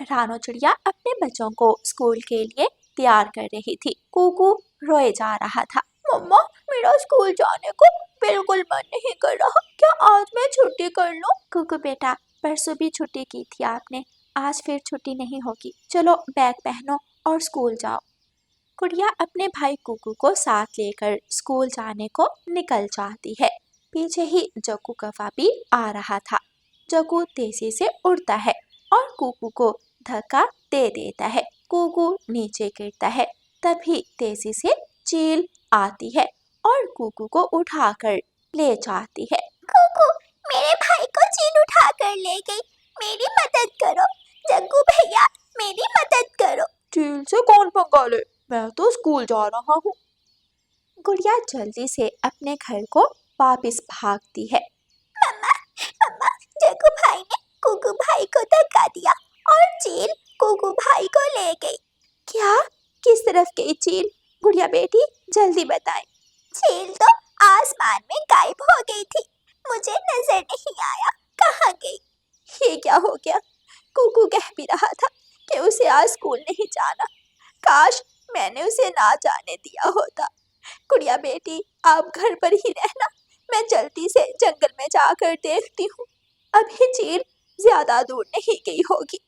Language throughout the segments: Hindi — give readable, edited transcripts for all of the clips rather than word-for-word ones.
रानो चिड़िया अपने बच्चों को स्कूल के लिए तैयार कर रही थी। कुकू रोए जा रहा था। मम्मा, मेरा स्कूल जाने को बिल्कुल मन नहीं कर रहा। क्या आज मैं छुट्टी कर लूं? कुकू बेटा, परसों भी छुट्टी की थी आपने, आज फिर छुट्टी नहीं होगी। चलो बैग पहनो और स्कूल जाओ। गुड़िया अपने भाई कुकू को साथ लेकर स्कूल जाने को निकल जाती है। पीछे ही जग्गू कौवा भी आ रहा था। जग्गू तेजी से उड़ता है और कुकू को धक्का दे देता है। कुकू नीचे गिरता है। तभी तेजी से चील आती है और कुकू को उठाकर ले जाती है। कुकू, मेरे भाई को चील उठाकर ले गई। मेरी मदद करो। जग्गू भैया, मेरी मदद करो। चील से कौन पंगा ले, मैं तो स्कूल जा रहा हूँ। गुड़िया जल्दी से अपने घर को वापस भागती है। मम्मा, मम्मा, जग्गू भाई ने कुकू भाई को धक्का दिया और चील कुकू भाई को ले गई। क्या? किस तरफ गई चील? गुड़िया बेटी जल्दी बताएं। चील तो आसमान में गायब हो गई थी। मुझे नजर नहीं आया कहाँ गई। ये क्या हो गया? कुकू कह भी रहा था कि उसे आज स्कूल नहीं जाना। काश मैंने उसे ना जाने दिया होता। गुड़िया बेटी, आप घर पर ही रहना। मैं जल्दी से जंगल में जाकर देखती हूँ। अभी चील ज्यादा दूर नहीं गई होगी।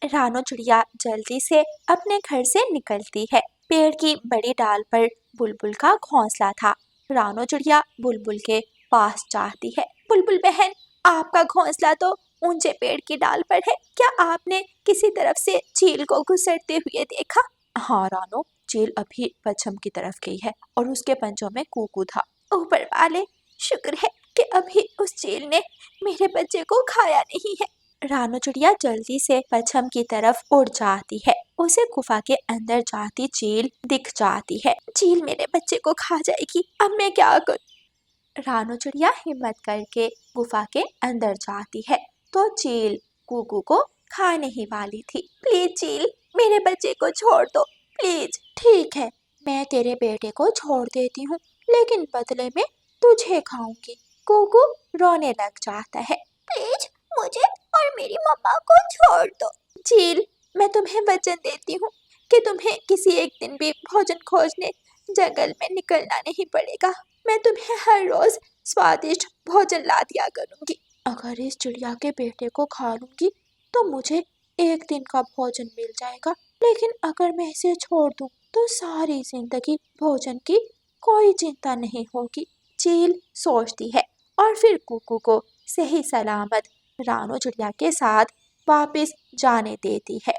रानो चिड़िया जल्दी से अपने घर से निकलती है। पेड़ की बड़ी डाल पर बुलबुल का घोंसला था। रानो चिड़िया बुलबुल के पास जाती है। बुलबुल बहन, आपका घोंसला तो ऊंचे पेड़ की डाल पर है। क्या आपने किसी तरफ से चील को घुसरते हुए देखा? हाँ रानो, चील अभी पश्चिम की तरफ गई है और उसके पंजों में कुकू था। ऊपर वाले, शुक्र है कि अभी उस चील ने मेरे बच्चे को खाया नहीं है। रानो चिड़िया जल्दी से पश्चिम की तरफ उड़ जाती है। उसे गुफा के अंदर जाती चील दिख जाती है। चील मेरे बच्चे को खा जाएगी, अब मैं क्या करूं? रानो चिड़िया हिम्मत करके गुफा के अंदर जाती है तो चील कुकू को खाने ही वाली थी। प्लीज चील, मेरे बच्चे को छोड़ दो, प्लीज। ठीक है, मैं तेरे बेटे को छोड़ देती हूँ, लेकिन बदले में तुझे खाऊंगी। कुकू रोने लग जाता है। प्लीज मुझे और मेरी मम्मा को छोड़ दो। चील, मैं तुम्हें वचन देती हूँ कि तुम्हें किसी एक दिन भी भोजन खोजने जंगल में निकलना नहीं पड़ेगा। मैं तुम्हें हर रोज स्वादिष्ट भोजन ला दिया करूंगी। अगर इस चिड़िया के बेटे को खा लूंगी तो मुझे एक दिन का भोजन मिल जाएगा, लेकिन अगर मैं इसे छोड़ दूं तो सारी जिंदगी भोजन की कोई चिंता नहीं होगी। चील सोचती है और फिर कुकू को सही सलामत रानो चिड़िया के साथ वापस जाने देती है।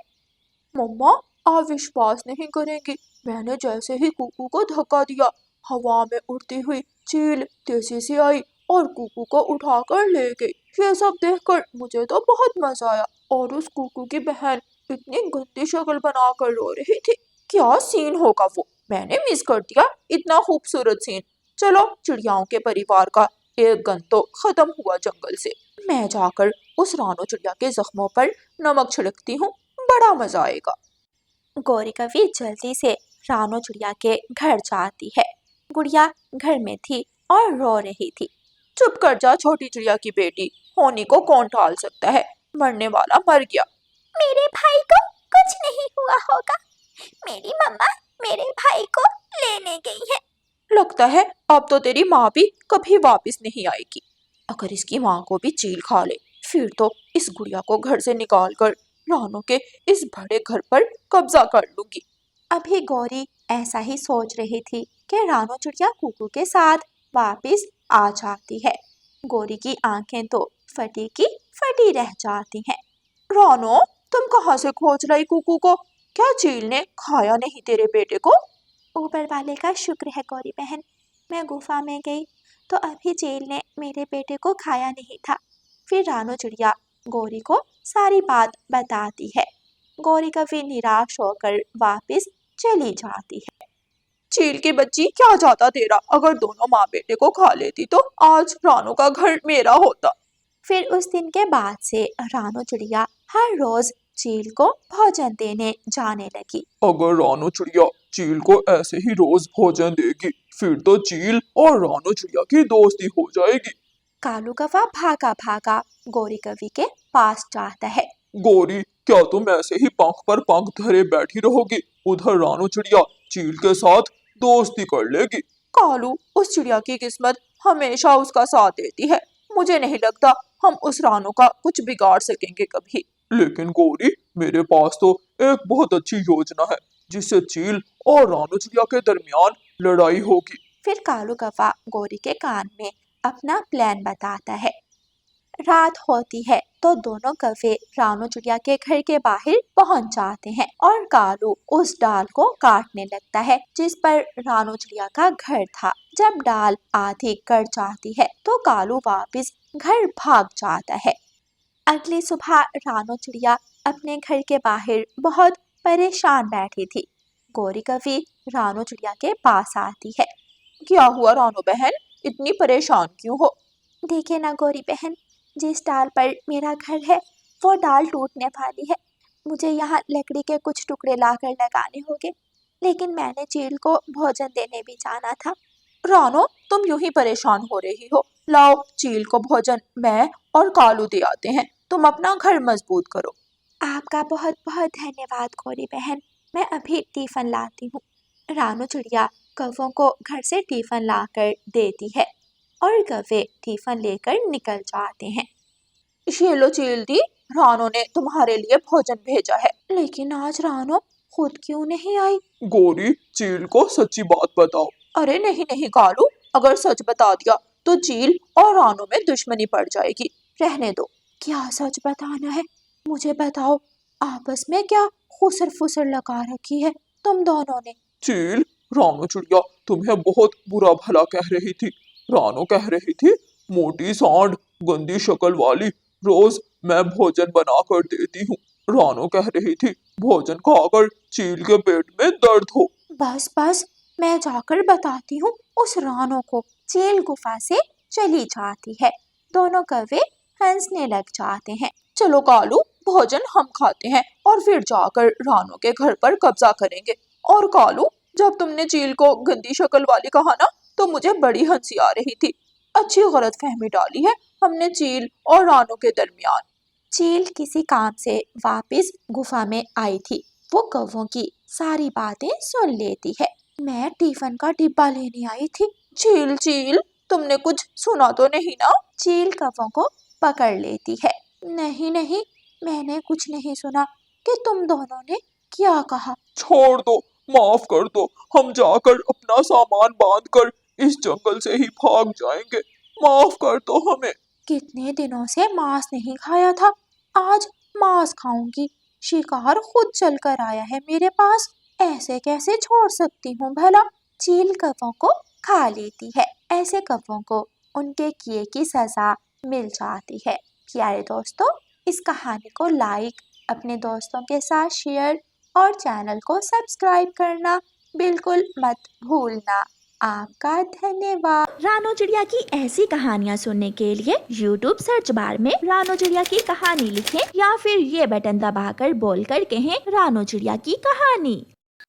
मम्मा, आप विश्वास नहीं करेंगी, मैंने जैसे ही कुकू को धक्का दिया, हवा में उड़ती हुई चील तेजी से आई और कुकू को उठाकर ले गई। ये सब देखकर मुझे तो बहुत मजा आया और उस कुकू की बहन इतनी गंदी शक्ल बनाकर रो रही थी। क्या सीन होगा वो, मैंने मिस कर दिया इतना खूबसूरत सीन। चलो, चिड़ियाओं के परिवार का एक गन तो खत्म हुआ जंगल से। मैं जाकर उस रानो चिड़िया के जख्मों पर नमक छिड़कती हूँ, बड़ा मजा आएगा। गौरी कवि जल्दी से रानो चिड़िया के घर जाती है। गुड़िया घर में थी और रो रही थी। चुप कर जा छोटी चिड़िया की बेटी, होनी को कौन टाल सकता है, मरने वाला मर गया। मेरे भाई को कुछ नहीं हुआ होगा। मेरी मम्मा मेरे भाई को लेने गई है। लगता है अब तो तेरी माँ भी कभी वापस नहीं आएगी। अगर इसकी माँ को भी चील खा ले, फिर तो इस गुड़िया को घर से निकाल कर रानो के इस बड़े घर पर कब्जा कर लूंगी। अभी गौरी ऐसा ही सोच रही थी कि रानो चिड़िया कुकू के साथ वापस आ जाती है। गौरी की आंखें तो फटी की फटी रह जाती हैं। रानो, तुम कहाँ से खोज लाई कुकू को? क्या चील ने खाया नहीं तेरे बेटे को? ऊपर वाले का शुक्र है गौरी बहन, मैं गुफा में गई तो अभी चील ने मेरे बेटे को खाया नहीं था। फिर रानो चिड़िया गौरी को सारी बात बताती है। गौरी कभी निराश होकर वापस चली जाती है। चील की बच्ची, क्या जाता तेरा, अगर दोनों माँ बेटे को खा लेती तो आज रानो का घर मेरा होता। फिर उस दिन के बाद से रानो चिड़िया हर रोज चील को भोजन देने जाने लगी। अगर रानो चिड़िया चील को ऐसे ही रोज भोजन देगी, फिर तो चील और रानो चिड़िया की दोस्ती हो जाएगी। कालू कौवा भागा भागा गौरी कवि के पास जाता है। गोरी, क्या तुम ऐसे ही पंख पर पंख धरे बैठी रहोगी? उधर रानू चिड़िया चील के साथ दोस्ती कर लेगी। कालू, उस चिड़िया की किस्मत हमेशा उसका साथ देती है। मुझे नहीं लगता हम उस रानू का कुछ बिगाड़ सकेंगे कभी। लेकिन गोरी, मेरे पास तो एक बहुत अच्छी योजना है जिससे चील और रानू चिड़िया के दरमियान लड़ाई होगी। फिर कालू कौवा गोरी के कान में अपना प्लान बताता है। रात होती है तो दोनों कौवे रानू चिड़िया के घर के बाहर पहुंच जाते हैं और कालू उस डाल को काटने लगता है जिस पर रानू चिड़िया का घर था। जब डाल आधी कट जाती है तो कालू वापस घर भाग जाता है। अगली सुबह रानू चिड़िया अपने घर के बाहर बहुत परेशान बैठी थी। गोरी कौवी रानू चिड़िया के पास आती है। क्या हुआ रानू बहन, इतनी परेशान क्यों हो? देखे ना गोरी बहन, जिस डाल पर मेरा घर है वो डाल टूटने वाली है। मुझे यहाँ लकड़ी के कुछ टुकड़े लाकर लगाने होंगे, लेकिन मैंने चील को भोजन देने भी जाना था। रानो, तुम यूं ही परेशान हो रही हो। लाओ, चील को भोजन मैं और कालू दे आते हैं। तुम अपना घर मजबूत करो। आपका बहुत बहुत धन्यवाद गोरी बहन, मैं अभी टिफिन लाती हूँ। रानू चिड़िया कौवों को घर से टिफिन लाकर देती है और कौवे टिफिन लेकर निकल जाते हैं। ये लो चील दी, रानो ने तुम्हारे लिए भोजन भेजा है। लेकिन आज रानू खुद क्यों नहीं आई? गोरी, चील को सच्ची बात बताओ। अरे नहीं नहीं कालू, अगर सच बता दिया तो चील और रानो में दुश्मनी पड़ जाएगी। रहने दो। क्या सच बताना है? मुझे बताओ, आपस में क्या खुसर फुसर लगा रखी है तुम दोनों ने? चील, रानू चिड़िया तुम्हें बहुत बुरा भला कह रही थी। रानू कह रही थी, मोटी सांड, गंदी शक्ल वाली, रोज मैं भोजन बना कर देती हूँ। रानू कह रही थी, भोजन खाकर चील के पेट में दर्द हो। बस बस, मैं जाकर बताती हूँ उस रानू को। चील गुफा से चली जाती है। दोनों कौवे हंसने लग जाते हैं। चलो कालू, भोजन हम खाते हैं और फिर जाकर रानो के घर पर कब्जा करेंगे। और कालू, जब तुमने चील को गंदी शक्ल वाली कहा ना, तो मुझे बड़ी हंसी आ रही थी। अच्छी गलतफहमी डाली है हमने चील और रानो के दरमियान। चील किसी काम से वापस गुफा में आई थी। वो कौवों की सारी बातें सुन लेती है। मैं टिफिन का डिब्बा लेने आई थी। चील चील, तुमने कुछ सुना तो नहीं ना? चील कौवों को पकड़ लेती है। नहीं नहीं, मैंने कुछ नहीं सुना कि तुम दोनों ने क्या कहा। छोड़ दो, माफ कर दो, हम जाकर अपना सामान बांध कर इस जंगल से ही भाग जाएंगे। माफ कर दो हमें। कितने दिनों से मांस नहीं खाया था, आज मांस खाऊंगी। शिकार खुद चल कर आया है मेरे पास, ऐसे कैसे छोड़ सकती हूँ भला। चील कौवों को खा लेती है। ऐसे कौवों को उनके किए की सजा मिल जाती है। प्यारे दोस्तों, इस कहानी को लाइक, अपने दोस्तों के साथ शेयर और चैनल को सब्सक्राइब करना बिल्कुल मत भूलना। आपका धन्यवाद। रानो चिड़िया की ऐसी कहानियाँ सुनने के लिए YouTube सर्च बार में रानो चिड़िया की कहानी लिखें या फिर ये बटन दबाकर बोलकर कहें रानो चिड़िया की कहानी।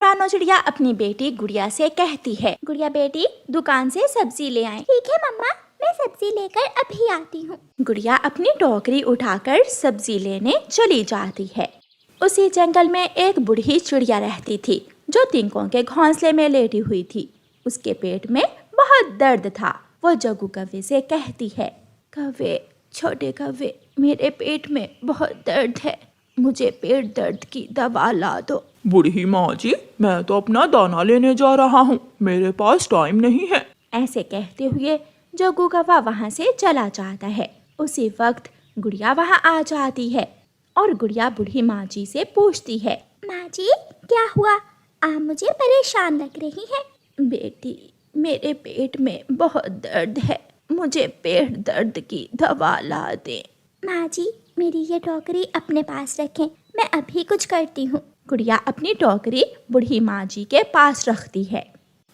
रानो चिड़िया अपनी बेटी गुड़िया से कहती है, गुड़िया बेटी, दुकान से सब्जी ले आए। ठीक है मम्मा, मैं सब्जी लेकर अभी आती हूँ। गुड़िया अपनी टोकरी उठाकर सब्जी लेने चली जाती है। उसी जंगल में एक बूढ़ी चिड़िया रहती थी जो तिनकों के घोंसले में लेटी हुई थी। उसके पेट में बहुत दर्द था। वो जग्गू कौवे से कहती है, कौवे, छोटे कौवे, मेरे पेट में बहुत दर्द है, मुझे पेट दर्द की दवा ला दो। बूढ़ी माँ जी, मैं तो अपना दाना लेने जा रहा हूँ, मेरे पास टाइम नहीं है। ऐसे कहते हुए जग्गू कौवा वहाँ से चला जाता है। उसी वक्त गुड़िया वहाँ आ जाती है और गुड़िया बूढ़ी माँ जी से पूछती है, माँ जी, क्या हुआ? आप मुझे परेशान लग रही हैं। बेटी, मेरे पेट में बहुत दर्द है, मुझे पेट दर्द की दवा ला दे। माँ जी, मेरी ये टोकरी अपने पास रखें, मैं अभी कुछ करती हूँ। गुड़िया अपनी टोकरी बूढ़ी माँ जी के पास रखती है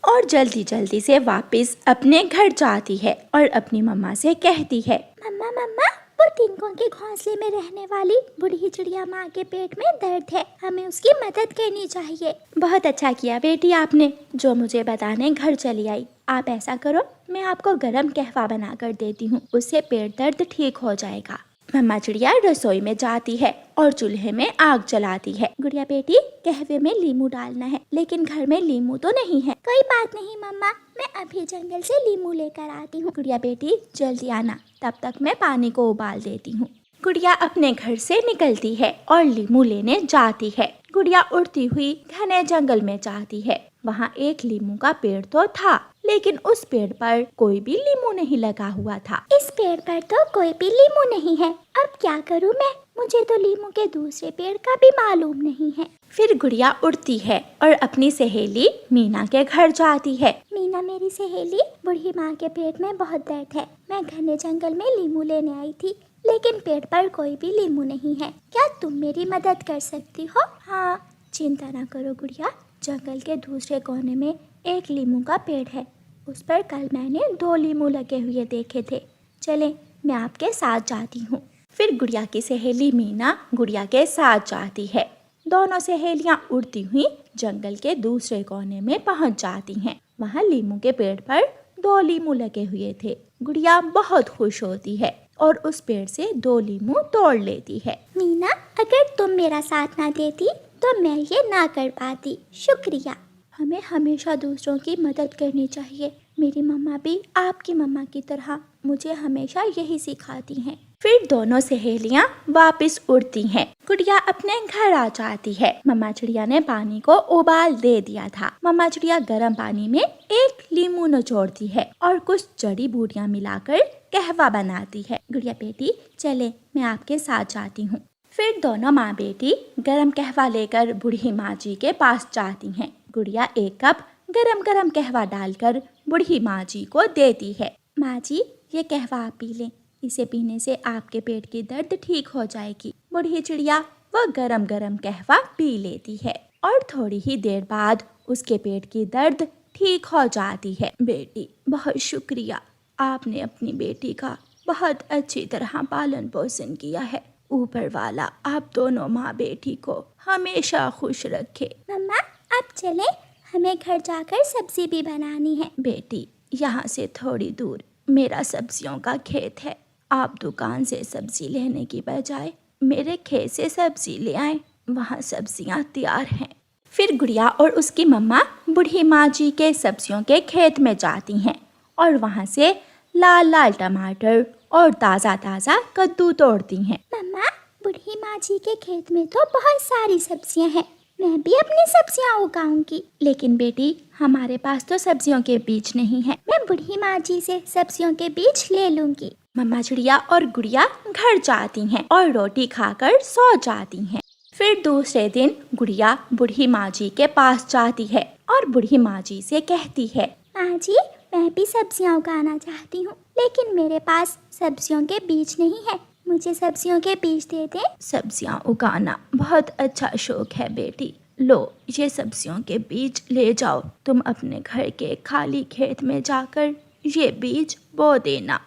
और जल्दी जल्दी से वापस अपने घर जाती है और अपनी मम्मा से कहती है, मम्मा मम्मा, वो तिनकों के घोंसले में रहने वाली बूढ़ी चिड़िया माँ के पेट में दर्द है, हमें उसकी मदद करनी चाहिए। बहुत अच्छा किया बेटी आपने, जो मुझे बताने घर चली आई। आप ऐसा करो, मैं आपको गरम कहवा बना कर देती हूँ, उससे पेट दर्द ठीक हो जाएगा। मम्मा चिड़िया रसोई में जाती है और चूल्हे में आग जलाती है। गुड़िया बेटी, कहवे में लीमू डालना है, लेकिन घर में लीमू तो नहीं है। कोई बात नहीं मम्मा, मैं अभी जंगल से लीमू लेकर आती हूँ। गुड़िया बेटी जल्दी आना, तब तक मैं पानी को उबाल देती हूँ। गुड़िया अपने घर से निकलती है और लीमू लेने जाती है। गुड़िया उड़ती हुई घने जंगल में जाती है। वहाँ एक लीमू का पेड़ तो था, लेकिन उस पेड़ पर कोई भी लीमू नहीं लगा हुआ था। इस पेड़ पर तो कोई भी लीमू नहीं है, अब क्या करूँ मैं? मुझे तो लीमू के दूसरे पेड़ का भी मालूम नहीं है। फिर गुड़िया उड़ती है और अपनी सहेली मीना के घर जाती है। मीना मेरी सहेली, बूढ़ी माँ के पेट में बहुत दर्द है। मैं घने जंगल में लीमू लेने आई थी, लेकिन पेड़ पर कोई भी लीमू नहीं है। क्या तुम मेरी मदद कर सकती हो? हाँ, चिंता ना करो गुड़िया, जंगल के दूसरे कोने में एक लीमू का पेड़ है। उस पर कल मैंने 2 लीमू लगे हुए देखे थे। चले, मैं आपके साथ जाती हूँ। फिर गुड़िया की सहेली मीना गुड़िया के साथ जाती है। दोनों सहेलियाँ उड़ती हुई जंगल के दूसरे कोने में पहुँच जाती हैं। वहाँ लीमू के पेड़ पर 2 लीमू लगे हुए थे। गुड़िया बहुत खुश होती है और उस पेड़ से 2 लीमू तोड़ लेती है। मीना, अगर तुम मेरा साथ ना देती तो मैं ये ना कर पाती। शुक्रिया। हमें हमेशा दूसरों की मदद करनी चाहिए। मेरी मम्मा भी आपकी मम्मा की तरह मुझे हमेशा यही सिखाती हैं। फिर दोनों सहेलियाँ वापस उड़ती हैं। गुड़िया अपने घर आ जाती है। मम्मा चिड़िया ने पानी को उबाल दे दिया था। मम्मा चिड़िया गर्म पानी में एक लीमू निचोड़ती है और कुछ जड़ी बूटियाँ मिलाकर कहवा बनाती है। गुड़िया बेटी चले, मैं आपके साथ जाती हूँ। फिर दोनों माँ बेटी गरम कहवा लेकर बूढ़ी माँ जी के पास जाती हैं। गुड़िया एक कप गरम गरम कहवा डालकर बूढ़ी माँ जी को देती है। माँ जी, ये कहवा आप पी लें, इसे पीने से आपके पेट की दर्द ठीक हो जाएगी। बूढ़ी चिड़िया वो गरम गरम कहवा पी लेती है और थोड़ी ही देर बाद उसके पेट की दर्द ठीक हो जाती है। बेटी बहुत शुक्रिया, आपने अपनी बेटी का बहुत अच्छी तरह पालन पोषण किया है। ऊपर वाला आप दोनों माँ बेटी को हमेशा खुश रखे। मम्मा, अब चले, हमें घर जाकर सब्जी भी बनानी है। बेटी यहाँ से थोड़ी दूर मेरा सब्जियों का खेत है। आप दुकान से सब्जी लेने की बजाय मेरे खेत से सब्जी ले आए, वहाँ सब्जियाँ तैयार हैं। फिर गुड़िया और उसकी मम्मा बूढ़ी माँ जी के सब्जियों के खेत में जाती हैं और वहाँ से लाल लाल टमाटर और ताज़ा ताज़ा कद्दू तोड़ती हैं। मम्मा, बूढ़ी माँ जी के खेत में तो बहुत सारी सब्जियाँ हैं, मैं भी अपनी सब्जियाँ उगाऊंगी। लेकिन बेटी हमारे पास तो सब्जियों के बीज नहीं है। मैं बूढ़ी माँ जी से सब्जियों के बीज ले लूंगी। मम्मा चिड़िया और गुड़िया घर जाती हैं और रोटी खाकर सो जाती हैं। फिर दूसरे दिन गुड़िया बूढ़ी माँ जी के पास जाती है और बूढ़ी माँ जी से कहती है, माँ जी, मैं भी सब्जियाँ उगाना चाहती हूँ, लेकिन मेरे पास सब्जियों के बीज नहीं है, मुझे सब्जियों के बीज दे दें। सब्जियाँ उगाना बहुत अच्छा शौक है बेटी, लो ये सब्जियों के बीज ले जाओ। तुम अपने घर के खाली खेत में जाकर ये बीज बो देना।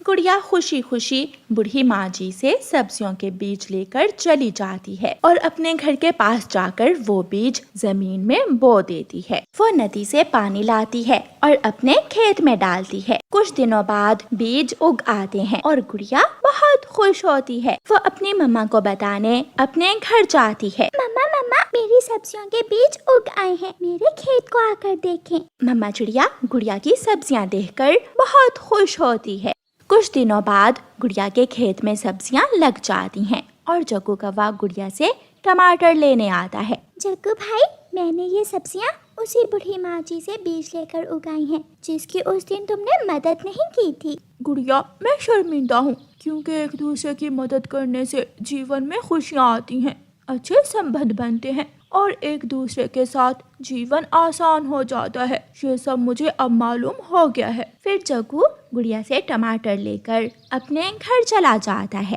गुड़िया खुशी खुशी बूढ़ी माँ जी से सब्जियों के बीज लेकर चली जाती है और अपने घर के पास जाकर वो बीज जमीन में बो देती है। वो नदी से पानी लाती है और अपने खेत में डालती है। कुछ दिनों बाद बीज उग आते हैं और गुड़िया बहुत खुश होती है। वो अपनी मम्मा को बताने अपने घर जाती है। मम्मा मम्मा, मेरी सब्जियों के बीज उग आए हैं, मेरे खेत को आकर देखें। मम्मा चिड़िया गुड़िया की सब्जियाँ देखकर बहुत खुश होती है। कुछ दिनों बाद गुड़िया के खेत में सब्जियां लग जाती हैं और जग्गू कौवा गुड़िया से टमाटर लेने आता है। जग्गू भाई, मैंने ये सब्जियां उसी बूढ़ी माँ जी से बीज लेकर उगाई हैं, जिसकी उस दिन तुमने मदद नहीं की थी। गुड़िया, मैं शर्मिंदा हूँ क्योंकि एक दूसरे की मदद करने से जीवन में खुशियाँ आती हैं, अच्छे संबंध बनते हैं और एक दूसरे के साथ जीवन आसान हो जाता है। ये सब मुझे अब मालूम हो गया है। फिर जग्गू गुड़िया से टमाटर लेकर अपने घर चला जाता है।